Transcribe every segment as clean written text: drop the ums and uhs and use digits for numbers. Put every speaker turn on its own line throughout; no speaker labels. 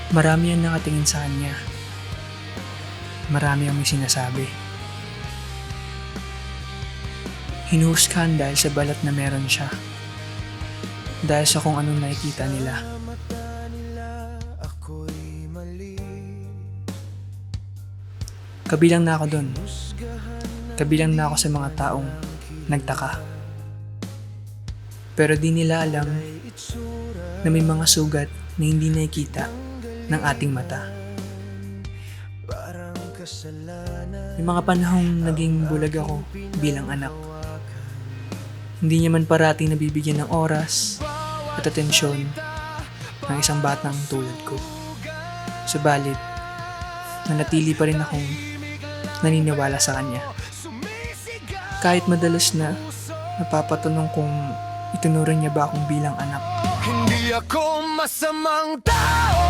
Marami ang nakatingin sa kanya. Marami ang may sinasabi. Hinuhusgahan dahil sa balat na meron siya. Dahil sa kung anong nakikita nila. Kabilang na ako dun. Kabilang na ako sa mga taong nagtaka. Pero di nila alam na may mga sugat na hindi nakikita ng ating mata. May mga panahong naging bulag ako bilang anak. Hindi niya man parating nabibigyan ng oras at atensyon ng isang batang tulad ko. Subalit, nanatili pa rin akong naniniwala sa kanya. Kahit madalas na napapatanong kung itunuran niya ba akong bilang anak.
Hindi ako masamang tao,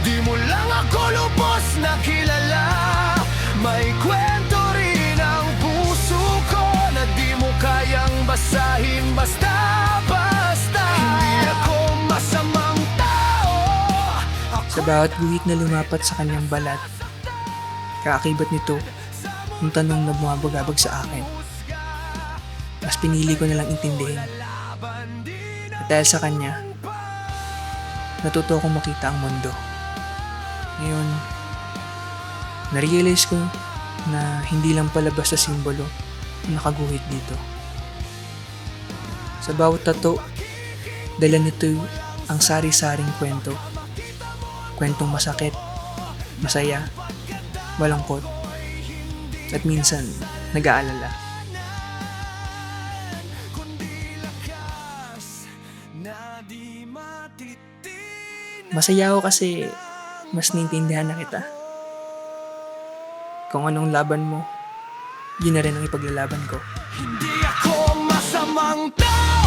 di mo lang ako lubos na kilala. May kwento rin ang puso ko na di mo kayang basahin basta-basta. Hindi ako masamang tao.
Sa bawat guhit na lumapat sa kanyang balat, kaakibat nito ang tanong na bumabagabag sa akin. Mas pinili ko nalang intindihin. At dahil sa kanya, natuto akong makita ang mundo. Ngayon, na-realize ko na hindi lang pala basta simbolo ang nakaguhit dito. Sa bawat tato, dala nito ang sari-saring kwento. Kwentong masakit, masaya, malungkot, at minsan nag-aalala. Masaya ako kasi mas naintindihan na kita. Kung anong laban mo, yun na rin ang ipaglalaban ko.
Hindi ako masamang tao.